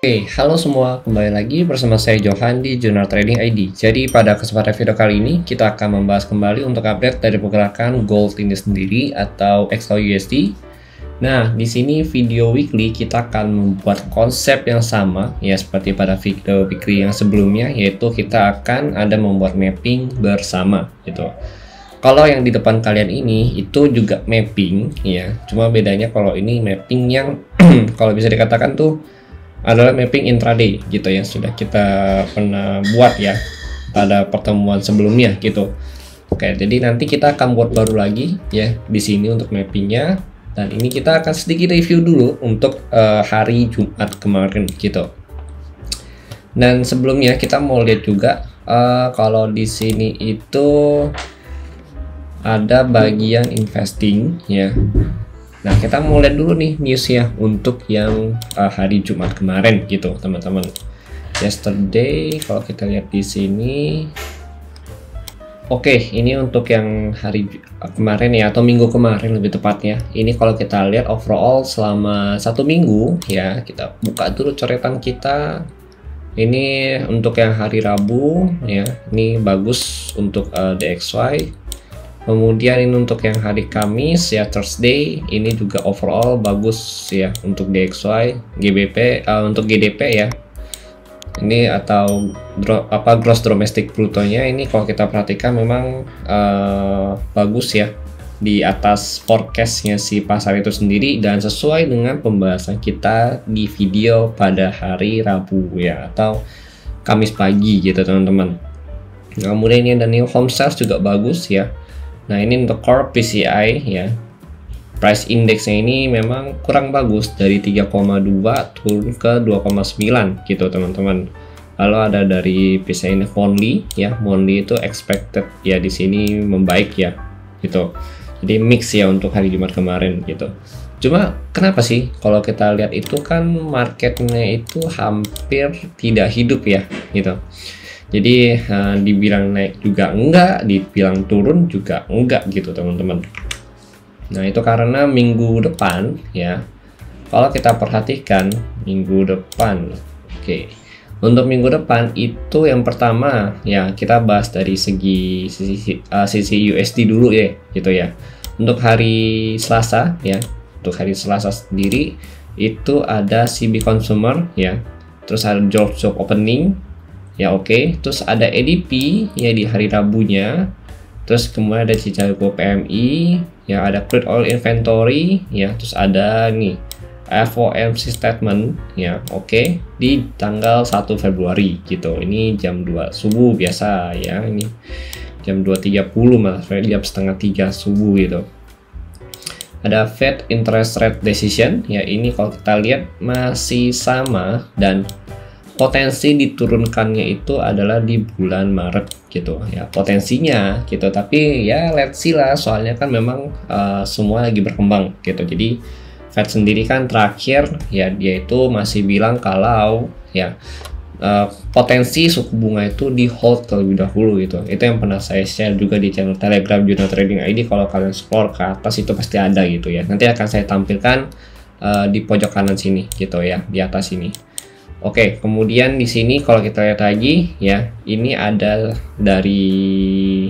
Oke, halo semua, kembali lagi bersama saya Johan di Jurnal Trading ID. Jadi pada kesempatan video kali ini kita akan membahas kembali untuk update dari pergerakan gold ini sendiri atau XAUUSD. Nah, di sini video weekly kita akan membuat konsep yang sama ya seperti pada video weekly yang sebelumnya, yaitu kita akan ada membuat mapping bersama gitu. Kalau yang di depan kalian ini itu juga mapping ya, cuma bedanya kalau ini mapping yang kalau bisa dikatakan tuh adalah mapping intraday gitu yang sudah kita pernah buat ya pada pertemuan sebelumnya gitu. Oke, jadi nanti kita akan buat baru lagi ya di sini untuk mappingnya, dan ini kita akan sedikit review dulu untuk hari Jumat kemarin gitu. Dan sebelumnya kita mau lihat juga kalau di sini itu ada bagian investing ya. Nah, kita mau lihat dulu nih newsnya untuk yang hari Jumat kemarin gitu, teman-teman. Yesterday, kalau kita lihat di sini, oke, ini untuk yang hari kemarin ya, atau minggu kemarin lebih tepatnya. Ini kalau kita lihat overall selama 1 minggu ya, kita buka dulu coretan kita. Ini untuk yang hari Rabu ya, ini bagus untuk DXY. Kemudian ini untuk yang hari Kamis ya, Thursday, ini juga overall bagus ya untuk DXY, GBP, untuk GDP ya. Ini atau gross domestic brutonya ini kalau kita perhatikan memang bagus ya di atas forecastnya si pasar itu sendiri, dan sesuai dengan pembahasan kita di video pada hari Rabu ya atau Kamis pagi gitu teman-teman. Kemudian ini ada new home sales juga bagus ya. Nah, ini untuk core PCI ya, price indexnya ini memang kurang bagus, dari 3,2 turun ke 2,9 gitu teman-teman. Lalu ada dari PCI index monthly ya, monthly itu expected ya di sini membaik ya gitu. Jadi mix ya untuk hari Jumat kemarin gitu. Cuma kenapa sih kalau kita lihat itu kan marketnya itu hampir tidak hidup ya gitu. Jadi dibilang naik juga enggak, dibilang turun juga enggak gitu teman-teman. Nah, itu karena minggu depan ya, kalau kita perhatikan minggu depan, oke. Untuk minggu depan itu yang pertama ya, kita bahas dari sisi USD dulu ya gitu ya. Untuk hari Selasa ya, untuk hari Selasa sendiri itu ada CB Consumer ya, terus ada job opening ya, oke. Terus ada ADP ya di hari Rabunya, terus kemudian ada Chicago PMI ya, ada crude oil inventory ya, terus ada nih FOMC statement ya, oke, di tanggal 1 Februari gitu. Ini jam 2 subuh biasa ya, ini jam 2.30 malah jam setengah 3 subuh gitu. Ada Fed interest rate decision ya, ini kalau kita lihat masih sama, dan potensi diturunkannya itu adalah di bulan Maret gitu ya, potensinya gitu. Tapi ya let's see lah, soalnya kan memang semua lagi berkembang gitu. Jadi Fed sendiri kan terakhir ya, dia itu masih bilang kalau ya potensi suku bunga itu di hold terlebih dahulu gitu. Itu yang pernah saya share juga di channel Telegram Jurnal Trading ID. Kalau kalian scroll ke atas itu pasti ada gitu ya, nanti akan saya tampilkan di pojok kanan sini gitu ya, di atas ini. Oke, kemudian di sini kalau kita lihat lagi ya, ini ada dari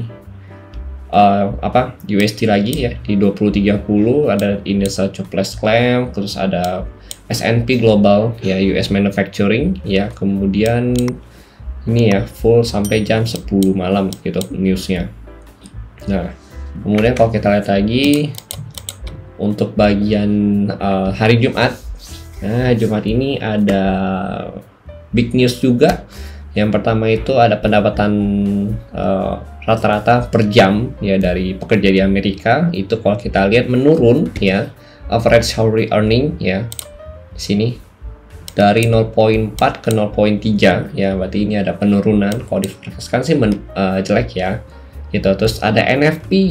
USD lagi ya, di 2030 ada index jobless claim, terus ada S&P Global ya, US Manufacturing ya. Kemudian ini ya full sampai jam 10 malam gitu newsnya. Nah, kemudian kalau kita lihat lagi untuk bagian hari Jumat. Nah, Jumat ini ada big news juga. Yang pertama itu ada pendapatan rata-rata per jam ya dari pekerja di Amerika. Itu kalau kita lihat menurun ya, average hourly earning ya di sini dari 0,4 ke 0,3 ya, berarti ini ada penurunan. Kalau diforecastkan sih jelek ya gitu. Terus ada NFP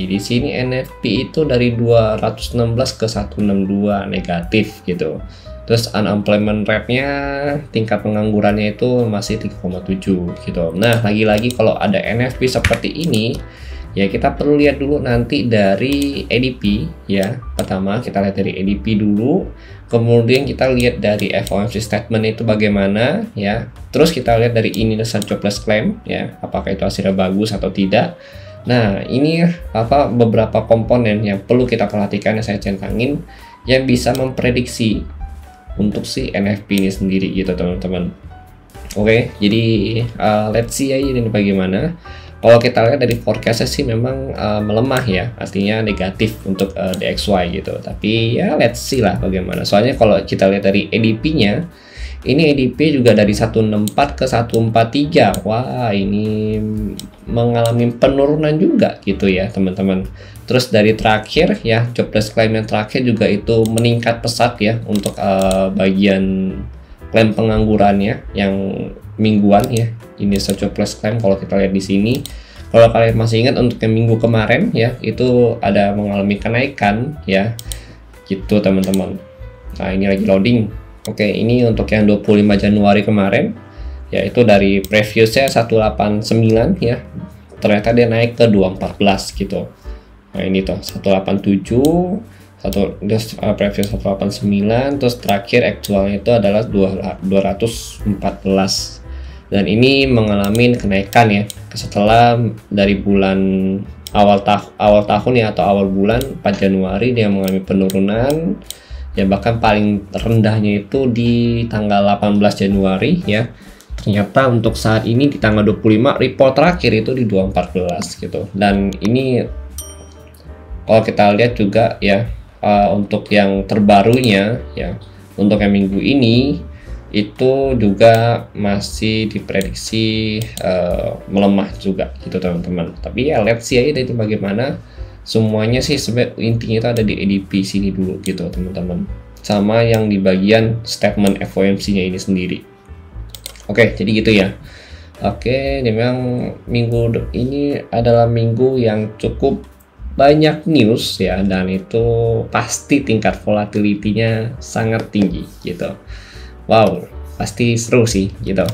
di sini, NFP itu dari 216 ke 162 negatif gitu. Terus unemployment rate-nya, tingkat penganggurannya itu masih 3,7 gitu. Nah, lagi-lagi kalau ada NFP seperti ini, Ya kita perlu lihat dulu nanti dari ADP ya. Pertama kita lihat dari ADP dulu, kemudian kita lihat dari FOMC statement itu bagaimana ya. Terus kita lihat dari initial jobless claim ya, apakah itu hasilnya bagus atau tidak. Nah, ini beberapa komponen yang perlu kita perhatikan yang saya centangin yang bisa memprediksi untuk si NFP ini sendiri gitu teman-teman. Oke, jadi let's see aja ini bagaimana. Kalau kita lihat dari forecastnya sih memang melemah ya, artinya negatif untuk DXY gitu. Tapi ya let's see lah bagaimana. Soalnya kalau kita lihat dari ADP-nya, ini ADP juga dari 164 ke 143. Wah, ini mengalami penurunan juga gitu ya teman-teman. Terus dari terakhir ya, jobless claim yang terakhir juga itu meningkat pesat ya untuk bagian klaim penganggurannya yang mingguan ya. Ini jobless claim kalau kita lihat di sini. Kalau kalian masih ingat untuk yang minggu kemarin ya, itu ada mengalami kenaikan ya. Gitu teman-teman. Nah, ini lagi loading. Oke, ini untuk yang 25 Januari kemarin yaitu dari previousnya 189 ya. Ternyata dia naik ke 214 gitu. Nah, ini tuh 187 previous 189, terus terakhir aktualnya itu adalah 214, dan ini mengalami kenaikan ya setelah dari bulan awal tahun ya, atau awal bulan 4 Januari dia mengalami penurunan ya, bahkan paling rendahnya itu di tanggal 18 Januari ya. Ternyata untuk saat ini di tanggal 25 report terakhir itu di 214 gitu. Dan ini kalau kita lihat juga ya, untuk yang terbarunya ya, untuk yang minggu ini itu juga masih diprediksi melemah juga gitu teman-teman. Tapi ya let's see aja itu bagaimana. Semuanya sih sebenarnya intinya itu ada di ADP sini dulu gitu teman-teman, sama yang di bagian statement FOMC-nya ini sendiri. Oke, jadi gitu ya. Oke, memang minggu ini adalah minggu yang cukup banyak news ya, dan itu pasti tingkat volatility-nya sangat tinggi gitu. Wow, pasti seru sih gitu.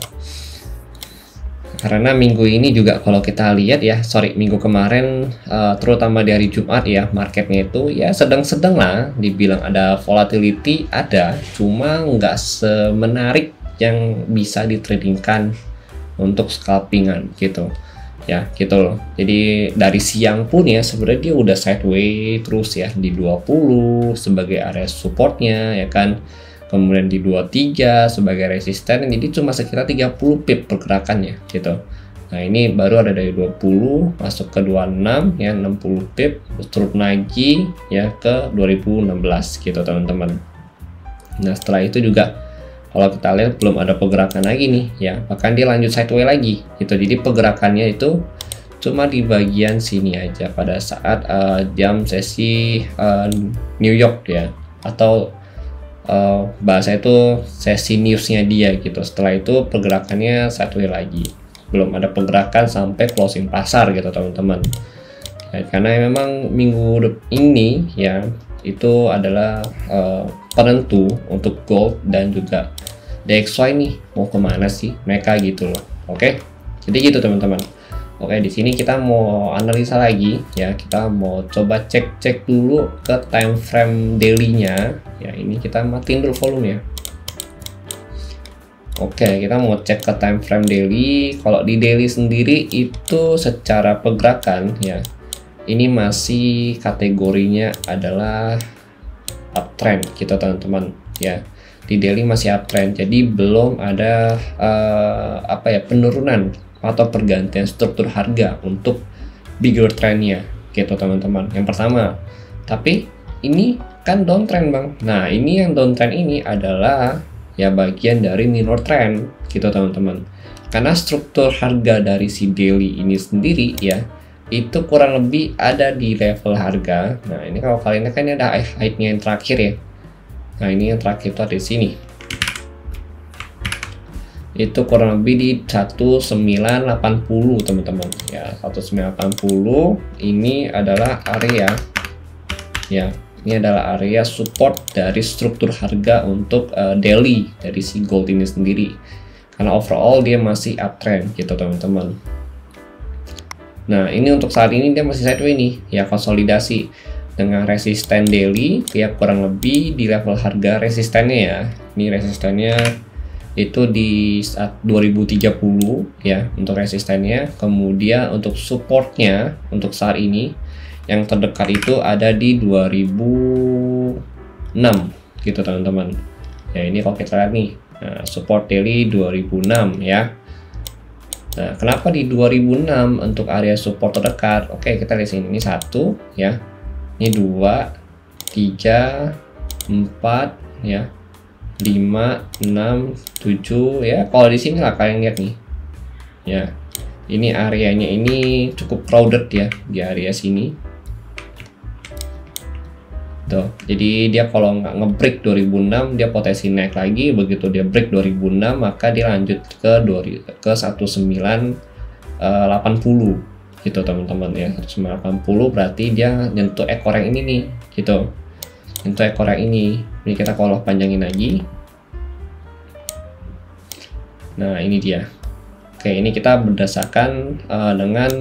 Karena minggu ini juga kalau kita lihat ya, minggu kemarin terutama di hari Jumat ya, marketnya itu ya sedang-sedang lah, dibilang ada volatility ada, cuma nggak semenarik yang bisa ditradingkan untuk scalpingan gitu. Ya gitu loh. Jadi dari siang pun ya sebenarnya dia udah sideways terus ya di 20 sebagai area supportnya ya kan, kemudian di 23 sebagai resisten, jadi cuma sekitar 30 pip pergerakannya gitu. Nah ini baru ada dari 20 masuk ke 26 ya, 60 pip turun lagi ya ke 2016 gitu teman-teman. Nah setelah itu juga kalau kita lihat belum ada pergerakan lagi nih ya, bahkan dia lanjut sideways lagi gitu. Jadi pergerakannya itu cuma di bagian sini aja pada saat jam sesi New York ya, atau bahasa itu sesi newsnya dia gitu. Setelah itu pergerakannya sideways lagi, belum ada pergerakan sampai closing pasar gitu teman-teman ya, karena memang minggu ini ya itu adalah penentu untuk gold dan juga DXY nih mau kemana sih mereka gitu loh. Oke, jadi gitu teman-teman. Oke, di sini kita mau analisa lagi ya, kita mau coba cek dulu ke time frame daily-nya ya. Ini kita matiin dulu volume ya. Oke, kita mau cek ke time frame daily. Kalau di daily sendiri itu secara pergerakan ya, ini masih kategorinya adalah uptrend gitu teman-teman ya. Di daily masih uptrend, jadi belum ada penurunan atau pergantian struktur harga untuk bigger trendnya gitu teman-teman. Yang pertama, tapi ini kan downtrend bang. Nah ini yang downtrend ini adalah ya bagian dari minor trend gitu teman-teman, karena struktur harga dari si daily ini sendiri ya itu kurang lebih ada di level harga. Nah ini kalau kalian kan ini ada height-nya yang terakhir ya. Nah ini yang terakhir itu ada di sini, itu kurang lebih di 1980 teman-teman ya. 1980 ini adalah area ya, ini adalah area support dari struktur harga untuk daily dari si gold ini sendiri, karena overall dia masih uptrend gitu teman-teman. Nah, ini untuk saat ini dia masih sideways nih, ya konsolidasi dengan resisten daily ya kurang lebih di level harga resistennya ya. Ini resistennya itu di saat 2030 ya untuk resistennya. Kemudian untuk supportnya untuk saat ini yang terdekat itu ada di 2006 gitu teman-teman. Ya ini kalau kita lihat nih, nah, support daily 2006 ya. Nah, kenapa di 2006 untuk area support terdekat? Oke, kita lihat sini. Ini 1 ya. Ini 2, 3, 4 ya. 5, 6, 7 ya. Kalau di sini lah kalian lihat nih. Ya. Ini areanya ini cukup crowded ya di area sini. Tuh, jadi dia kalau nggak ngebreak 2006 dia potensi naik lagi, begitu dia break 2006 maka dia lanjut ke 1980 gitu teman-teman ya. 1980 berarti dia nyentuh ekor yang ini nih gitu, nyentuh ekor yang ini kita kalau panjangin lagi. Nah ini dia. Oke, ini kita berdasarkan dengan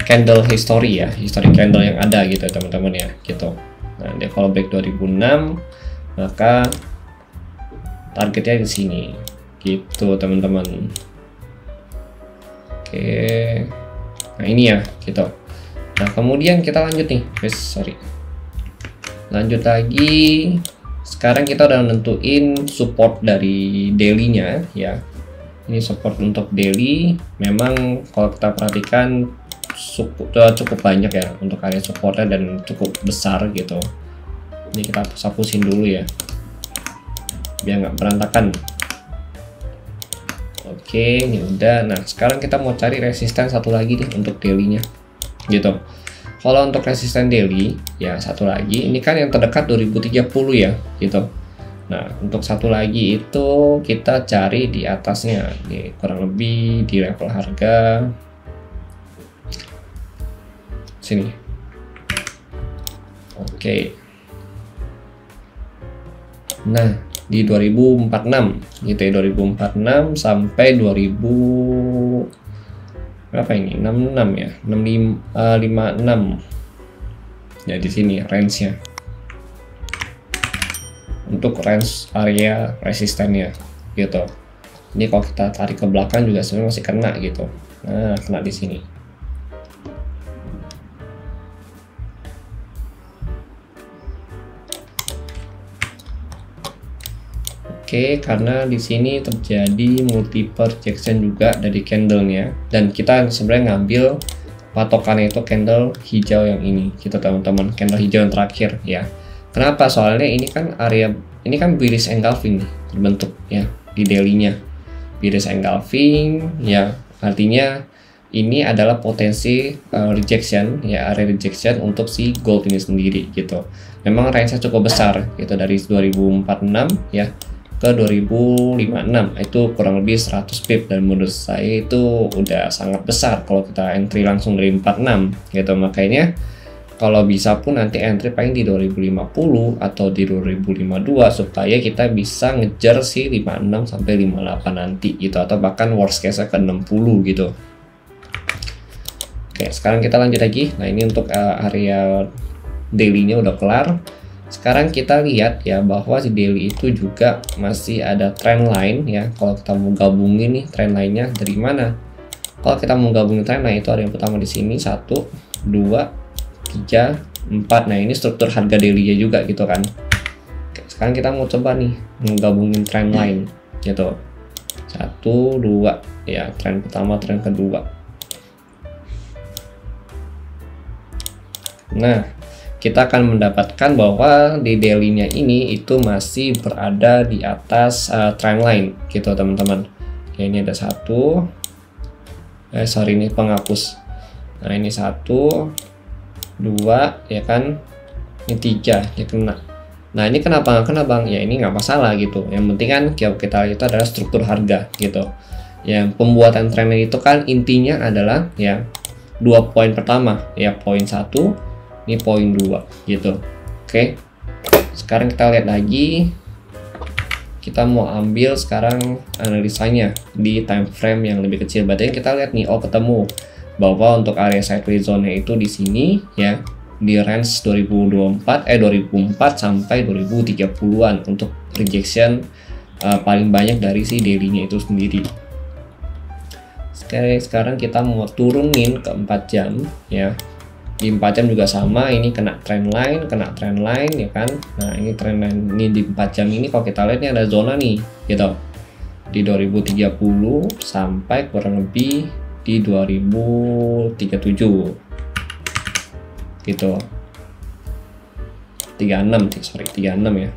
candle history ya, history candle yang ada gitu teman-teman ya gitu. Nah dia kalau break 2006 maka targetnya di sini gitu teman-teman. Oke, nah ini ya gitu. Nah kemudian kita lanjut nih lanjut lagi. Sekarang kita udah nentuin support dari daily-nya ya. Ini support untuk daily memang kalau kita perhatikan cukup banyak ya untuk area supportnya dan cukup besar gitu. Ini kita hapusin dulu ya biar nggak berantakan. Oke, ini udah. Nah sekarang kita mau cari resisten satu lagi nih untuk daily-nya gitu. Kalau untuk resisten daily ya satu lagi, ini kan yang terdekat 2030 ya gitu. Nah untuk satu lagi itu kita cari di atasnya nih, kurang lebih di level harga sini. Oke. Nah, di 2046 gitu ya, 2046 sampai 2000 berapa ini? 66 ya, 56. Ya di sini range-nya. Untuk range area resistennya gitu. Ini kalau kita tarik ke belakang juga sebenarnya masih kena gitu. Nah, kena di sini. Oke, karena di sini terjadi multiple rejection juga dari candlenya, dan kita sebenarnya ngambil patokannya itu candle hijau yang ini, gitu teman-teman, candle hijau yang terakhir ya. Kenapa? Soalnya ini kan area, ini kan bearish engulfing nih, terbentuk ya di daily-nya, bearish engulfing ya, artinya ini adalah potensi rejection ya, area rejection untuk si gold ini sendiri gitu. Memang range-nya cukup besar gitu dari 2046 ya ke 2056, itu kurang lebih 100 pip, dan menurut saya itu udah sangat besar kalau kita entry langsung dari 46 gitu. Makanya kalau bisa pun nanti entry paling di 2050 atau di 2052 supaya kita bisa ngejar si 56 sampai 58 nanti gitu, atau bahkan worst case ke 60 gitu. Oke, sekarang kita lanjut lagi. Nah ini untuk area daily-nya udah kelar. Sekarang kita lihat ya bahwa si daily itu juga masih ada trend line ya. Kalau kita mau gabungin nih trend line-nya dari mana? Kalau kita mau gabungin trend line itu ada yang pertama di sini 1, 2, 3, 4. Nah ini struktur harga daily-nya juga gitu kan. Oke, sekarang kita mau coba nih menggabungin trend line gitu. 1, 2 ya, trend pertama, trend kedua. Nah kita akan mendapatkan bahwa di daily-nya ini itu masih berada di atas trend line gitu teman-teman. Ya, ini ada 1, sorry ini penghapus. Nah ini 1, 2 ya kan, ini 3 ya kena. Nah ini kenapa nggak kena bang? Ya ini nggak masalah gitu. Yang penting kan kita itu adalah struktur harga gitu. Yang pembuatan trend line itu kan intinya adalah ya 2 poin pertama ya, poin 1, ini poin 2 gitu. Oke, sekarang kita lihat lagi, kita mau ambil sekarang analisanya di time frame yang lebih kecil. Berarti kita lihat nih, oh ketemu bahwa untuk area sideways zone itu di sini ya, di range 2004 sampai 2030-an untuk rejection paling banyak dari si daily-nya itu sendiri. Sekarang kita mau turunin ke 4 jam ya. Di 4 jam juga sama, ini kena trend line ya kan. Nah, ini trend line ini di 4 jam ini kalau kita lihat ini ada zona nih gitu. Di 2030 sampai kurang lebih di 2037 gitu. 36 ya.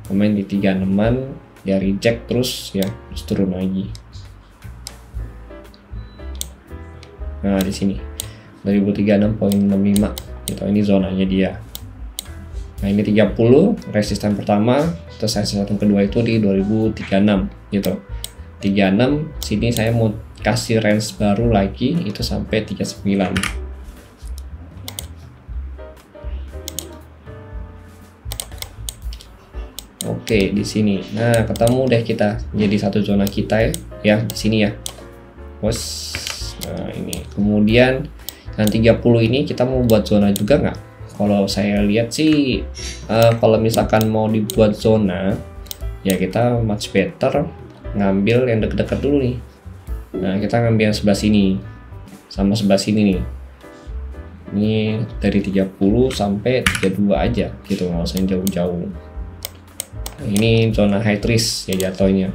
Pemain di 36an ya, reject terus ya, terus turun lagi. Nah, di sini 2036.65 gitu, ini zonanya dia. Nah, ini 30 resisten pertama, terus resisten kedua itu di 2036 gitu. 36 sini saya mau kasih range baru lagi itu sampai 39. Oke, di sini. Nah, ketemu deh kita. Jadi satu zona kita ya di sini ya. Bos. Nah, ini. Kemudian yang 30 ini kita mau buat zona juga nggak? Kalau saya lihat sih kalau misalkan mau dibuat zona ya kita much better ngambil yang deket-deket dulu nih. Nah, kita ngambil yang sebelah sini sama sebelah sini nih. Ini dari 30 sampai 32 aja gitu, nggak usah jauh-jauh. Nah, ini zona high risk ya jatuhnya.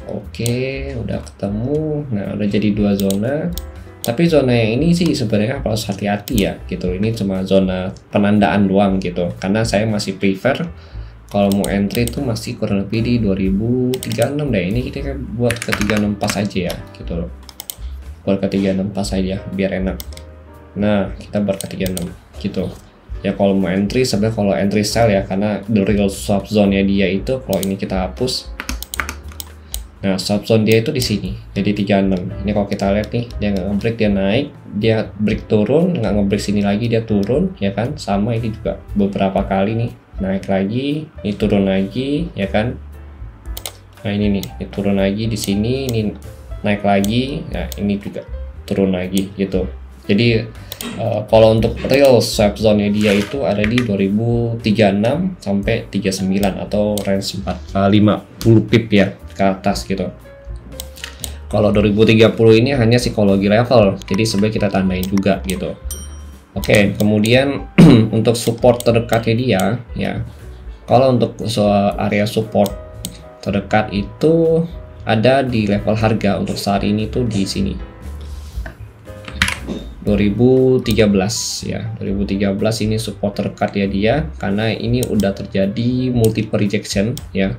Oke, udah ketemu. Nah, udah jadi 2 zona. Tapi zona yang ini sih sebenarnya harus hati-hati ya gitu. Ini cuma zona penandaan doang gitu. Karena saya masih prefer kalau mau entry itu masih kurang lebih di 2036 deh. Ini kita buat ke 36 pas aja ya gitu loh. Buat ke 36 pas aja biar enak. Nah, kita buat ke 36 gitu. Ya kalau mau entry sebenarnya kalau entry sell ya, karena the real swap zone-nya dia itu kalau ini kita hapus. Nah, swap zone dia itu di sini. Jadi 36. Ini kalau kita lihat nih, dia nggak nge-break, dia naik, dia break turun, nggak nge-break sini lagi, dia turun ya kan. Sama ini juga beberapa kali nih, naik lagi, ini turun lagi ya kan. Nah, ini nih, ini turun lagi di sini, ini naik lagi. Nah, ini juga turun lagi gitu. Jadi kalau untuk real swap zone-nya dia itu ada di 2036 sampai 39 atau range 50 pip ya ke atas gitu. Kalau 2030 ini hanya psikologi level, jadi sebenarnya kita tandain juga gitu. Oke, kemudian untuk support terdekatnya dia ya. Kalau untuk area support terdekat itu ada di level harga untuk saat ini tuh di sini. 2013 ya, 2013 ini support terdekat ya dia, karena ini udah terjadi multiple rejection ya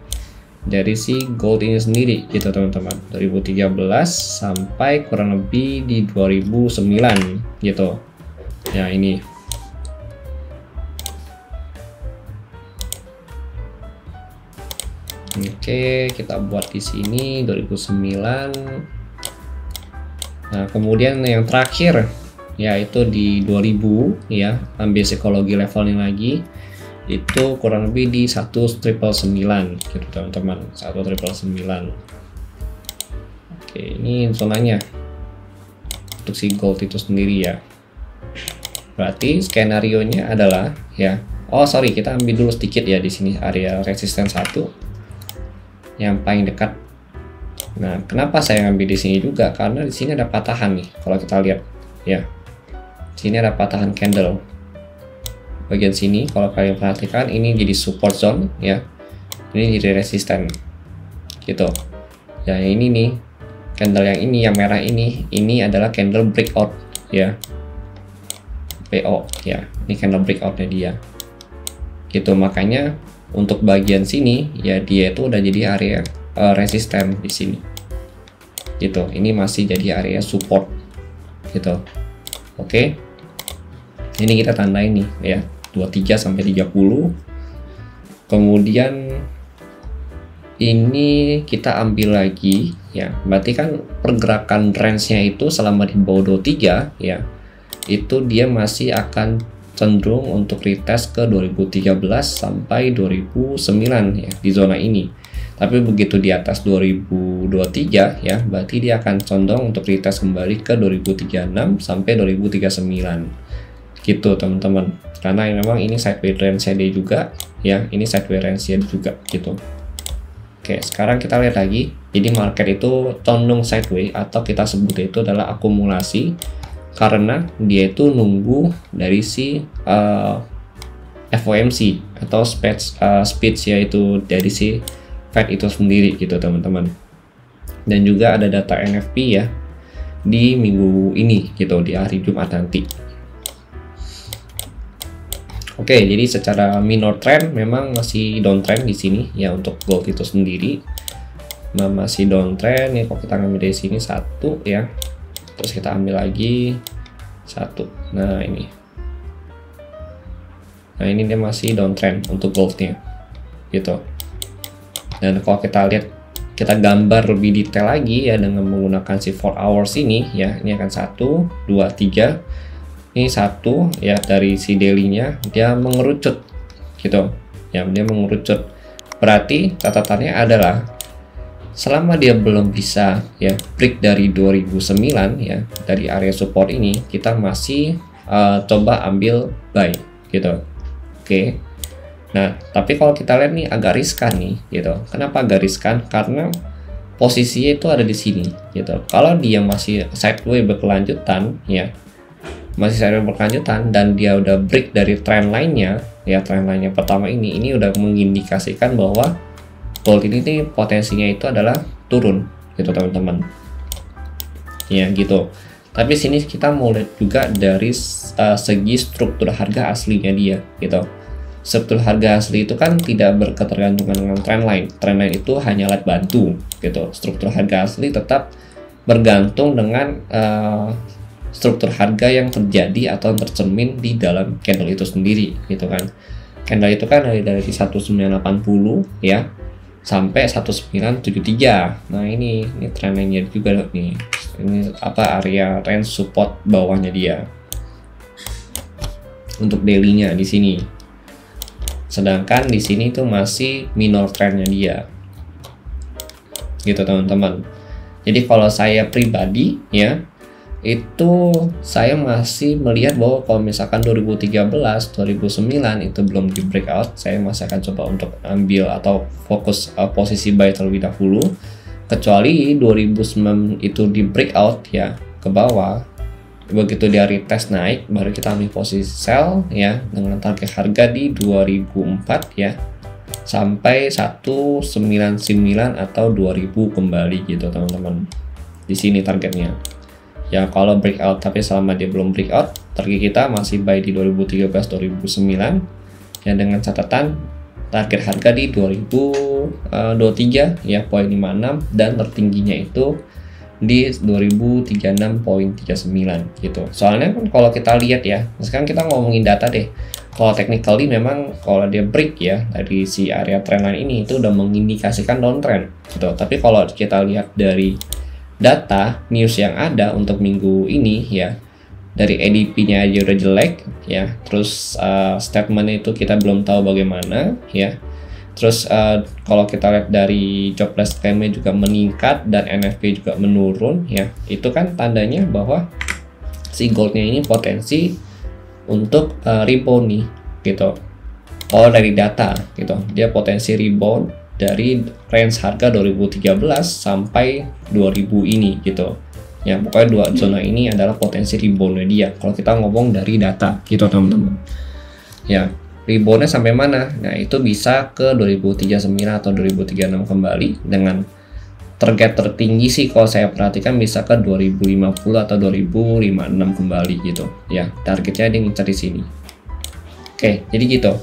dari si gold ini sendiri gitu teman-teman. 2013 sampai kurang lebih di 2009 gitu ya. Ini oke, kita buat di sini 2009. Nah, kemudian yang terakhir ya itu di 2000 ya, ambil psikologi levelnya lagi itu kurang lebih di 1999 gitu teman-teman, 1999. Oke, ini zonanya untuk si gold itu sendiri ya. Berarti skenario nya adalah ya, oh sorry, kita ambil dulu sedikit ya di sini area resisten 1 yang paling dekat. Nah, kenapa saya ngambil di sini juga? Karena di sini ada patahan nih. Kalau kita lihat ya, sini ada patahan candle bagian sini. Kalau kalian perhatikan, ini jadi support zone ya, ini jadi resisten gitu ya. Ini nih candle yang ini, yang merah ini adalah candle breakout ya, PO ya. Ini candle breakoutnya dia gitu. Makanya untuk bagian sini ya, dia itu udah jadi area resisten di sini gitu. Ini masih jadi area support gitu. Oke, ini kita tandain nih ya, 23 sampai 30. Kemudian ini kita ambil lagi ya, berarti kan pergerakan range-nya itu selama di bawah 23 ya, itu dia masih akan cenderung untuk retest ke 2013 sampai 2009 ya di zona ini. Tapi begitu di atas 2023 ya, berarti dia akan condong untuk retest kembali ke 2036 sampai 2039 gitu teman-teman. Karena memang ini sideways range dia juga ya, ini sideways range juga gitu. Oke, sekarang kita lihat lagi. Jadi market itu condong sideways atau kita sebut itu adalah akumulasi, karena dia itu nunggu dari si FOMC atau speech yaitu dari si Fed itu sendiri gitu teman-teman. Dan juga ada data NFP ya di minggu ini gitu, di hari Jumat nanti. Oke, jadi secara minor trend memang masih downtrend di sini ya untuk gold itu sendiri. Nah, masih downtrend nih. Kalau kita ngambil dari sini satu ya, terus kita ambil lagi satu. Nah ini dia masih downtrend untuk goldnya gitu. Dan kalau kita lihat, kita gambar lebih detail lagi ya dengan menggunakan si 4 hours ini ya, ini akan 1, 2, 3. Ini satu ya, dari si daily-nya dia mengerucut gitu ya, dia mengerucut. Berarti catatannya adalah selama dia belum bisa ya break dari 2009 ya, dari area support ini, kita masih coba ambil buy gitu. Oke. Nah, tapi kalau kita lihat nih agak riskan nih gitu. Kenapa agak riskan? Karena posisinya itu ada di sini gitu. Kalau dia masih sideways berkelanjutan ya, masih sideways berkelanjutan dan dia udah break dari trend line-nya ya, trend line-nya pertama ini udah mengindikasikan bahwa gold ini nih potensinya itu adalah turun gitu teman-teman ya gitu. Tapi sini kita mau lihat juga dari segi struktur harga aslinya dia gitu. Struktur harga asli itu kan tidak berketergantungan dengan trendline. Trendline itu hanya alat bantu gitu. Struktur harga asli tetap bergantung dengan struktur harga yang terjadi atau tercermin di dalam candle itu sendiri gitu kan. Candle itu kan dari 1980 ya sampai 1973. Nah ini trendline-nya juga nih. Ini apa, area range support bawahnya dia untuk daily-nya di sini. Sedangkan di sini itu masih minor trend-nya dia. Gitu teman-teman. Jadi kalau saya pribadi ya, itu saya masih melihat bahwa kalau misalkan 2013, 2009 itu belum di breakout, saya masih akan coba untuk ambil atau fokus posisi buy terlebih dahulu. Kecuali 2009 itu di breakout ya ke bawah, begitu dia retest naik, baru kita ambil posisi sell ya dengan target harga di 2004 ya sampai 199 atau 2000 kembali gitu teman-teman. Di sini targetnya. Ya kalau breakout, tapi selama dia belum breakout, target kita masih buy di 2013-2009 ya, dengan catatan target harga di 2023 ya 0.56 dan tertingginya itu di 2036.39 gitu. Soalnya kan kalau kita lihat ya, sekarang kita ngomongin data deh. Kalau technically memang kalau dia break ya dari si area trendline ini itu udah mengindikasikan downtrend gitu. Tapi kalau kita lihat dari data news yang ada untuk minggu ini ya, dari ADP-nya aja udah jelek ya, terus statement itu kita belum tahu bagaimana ya, terus kalau kita lihat dari jobless claim-nya juga meningkat dan NFP juga menurun ya, itu kan tandanya bahwa si goldnya ini potensi untuk rebound nih gitu. Kalau dari data gitu, dia potensi rebound dari range harga 2013 sampai 2000 ini gitu ya. Pokoknya dua zona ini adalah potensi reboundnya dia kalau kita ngomong dari data gitu teman-teman ya. Reboundnya sampai mana? Nah itu bisa ke 2039 atau 2036 kembali, dengan target tertinggi sih kalau saya perhatikan bisa ke 2050 atau 2056 kembali gitu ya. Targetnya dia ngincar di sini. Oke, jadi gitu.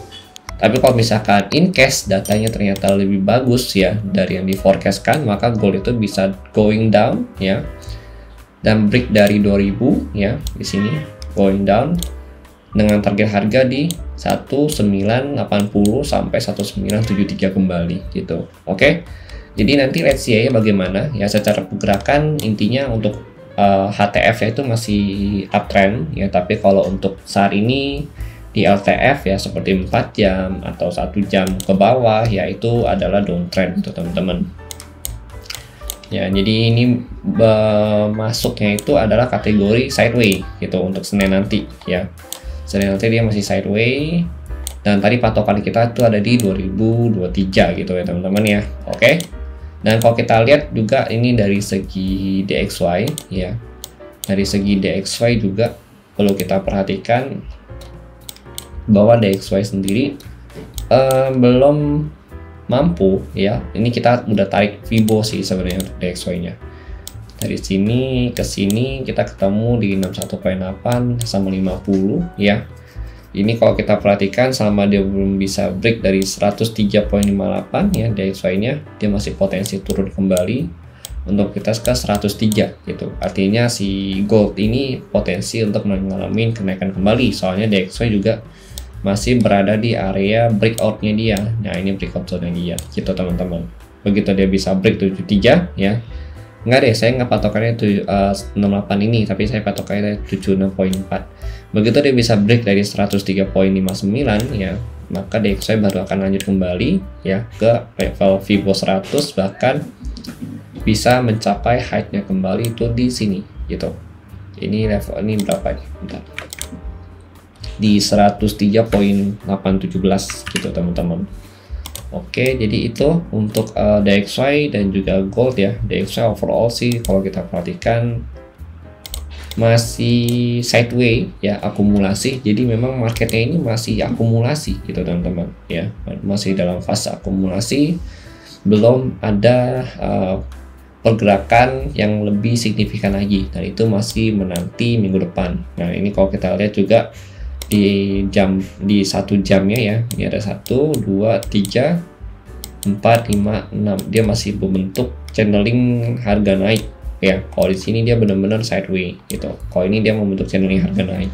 Tapi kalau misalkan in case datanya ternyata lebih bagus ya dari yang di forecastkan, maka gold itu bisa going down ya dan break dari 2000 ya di sini, going down dengan target harga di 1980 sampai 1973 kembali gitu. Oke. Jadi nanti let's see ya bagaimana ya secara pergerakan. Intinya untuk HTF itu masih uptrend ya, tapi kalau untuk saat ini di LTF ya seperti 4 jam atau 1 jam ke bawah ya itu adalah downtrend gitu teman-teman. Ya, jadi ini masuknya itu adalah kategori sideway gitu untuk Senin nanti ya. Senin nanti dia masih sideway dan tadi patokan kita itu ada di 2023 gitu ya teman-teman ya. Oke. Dan kalau kita lihat juga ini dari segi DXY ya. Dari segi DXY juga perlu kita perhatikan bahwa DXY sendiri belum mampu ya. Ini kita udah tarik Fibo sih sebenarnya untuk DXY-nya. Dari sini ke sini kita ketemu di 61.8 sama 50 ya. Ini kalau kita perhatikan selama dia belum bisa break dari 103.58 ya DXY-nya, dia masih potensi turun kembali untuk kita ke 103 gitu. Artinya si gold ini potensi untuk mengalami kenaikan kembali. Soalnya DXY juga masih berada di area breakout-nya dia. Nah, ini breakout zone dia gitu teman-teman. Begitu dia bisa break 73 ya. Enggak deh, saya nggak patokannya 68 ini, tapi saya patokannya 76.4. Begitu dia bisa break dari 103.59 ya, maka DXY baru akan lanjut kembali ya ke level Fibo 100, bahkan bisa mencapai height-nya kembali itu di sini gitu. Ini level ini berapa nih? Bentar. Di 103.817 gitu teman-teman. Oke, jadi itu untuk DXY dan juga gold ya. DXY overall sih kalau kita perhatikan masih sideway ya, akumulasi. Jadi memang marketnya ini masih akumulasi gitu teman-teman ya, masih dalam fase akumulasi, belum ada pergerakan yang lebih signifikan lagi, dan itu masih menanti minggu depan. Nah, ini kalau kita lihat juga di 1 jamnya ya, ini ada 1 2 3 4 5 6, dia masih membentuk channeling harga naik ya. Kalau di sini dia benar-benar sideway gitu. Kalau ini dia membentuk channeling harga naik,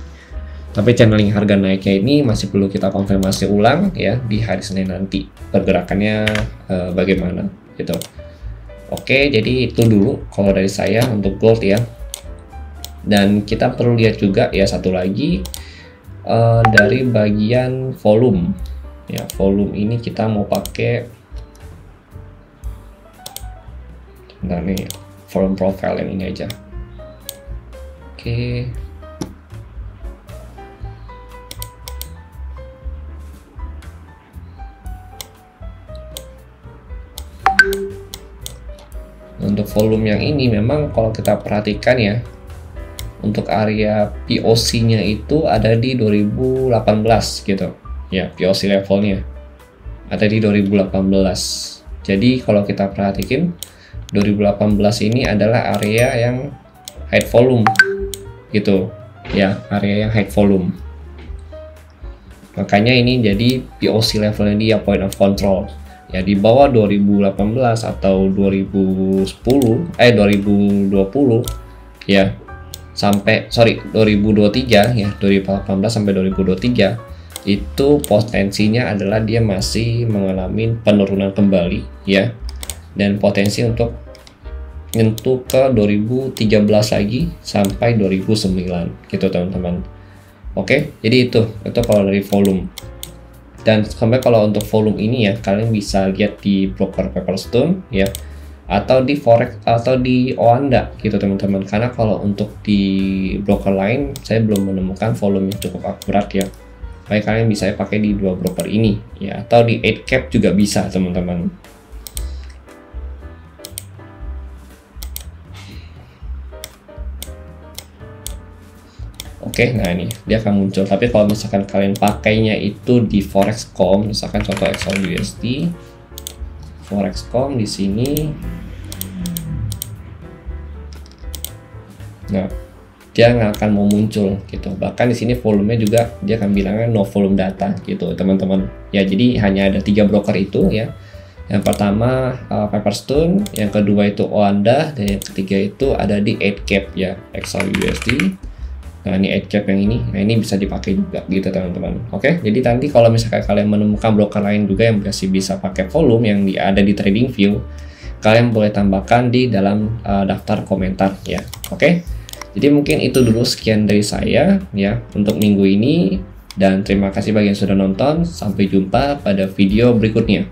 tapi channeling harga naiknya ini masih perlu kita konfirmasi ulang ya di hari Senin nanti pergerakannya bagaimana gitu. Oke, jadi itu dulu kalau dari saya untuk gold ya. Dan kita perlu lihat juga ya satu lagi dari bagian volume ya. Volume ini kita mau pakai, nah nih volume profile yang ini aja. Oke. Untuk volume yang ini memang kalau kita perhatikan ya, untuk area POC-nya itu ada di 2018 gitu. Ya, POC levelnya ada di 2018. Jadi kalau kita perhatikan 2018 ini adalah area yang high volume gitu. Ya, area yang high volume. Makanya ini jadi POC levelnya dia, point of control. Ya, di bawah 2018 atau 2020 ya. 2023 ya, 2018 sampai 2023 itu potensinya adalah dia masih mengalami penurunan kembali ya, dan potensi untuk nyentuh ke 2013 lagi sampai 2009 gitu teman-teman. Oke, jadi itu kalau dari volume. Dan sampai kalau untuk volume ini ya, kalian bisa lihat di broker Pepperstone ya, atau di forex atau di Oanda gitu teman-teman. Karena kalau untuk di broker lain saya belum menemukan volume yang cukup akurat ya. Baik, kalian bisa pakai di dua broker ini ya, atau di 8cap juga bisa teman-teman. Oke, nah ini dia akan muncul. Tapi kalau misalkan kalian pakainya itu di Forex.com, misalkan contoh XAUUSD, Forex.com di sini. Nah, dia nggak akan mau muncul gitu. Bahkan di sini volumenya juga dia akan bilangnya no volume data gitu teman-teman. Ya, jadi hanya ada 3 broker itu ya. Yang pertama Pepperstone, yang kedua itu Oanda, dan yang ketiga itu ada di 8cap ya, XAUUSD. Nah, ini 8cap yang ini. Nah, ini bisa dipakai juga gitu teman-teman. Oke, jadi nanti kalau misalkan kalian menemukan broker lain juga yang masih bisa pakai volume yang ada di TradingView, kalian boleh tambahkan di dalam daftar komentar ya. Oke. Jadi mungkin itu dulu sekian dari saya ya untuk minggu ini. Dan terima kasih bagi yang sudah nonton. Sampai jumpa pada video berikutnya.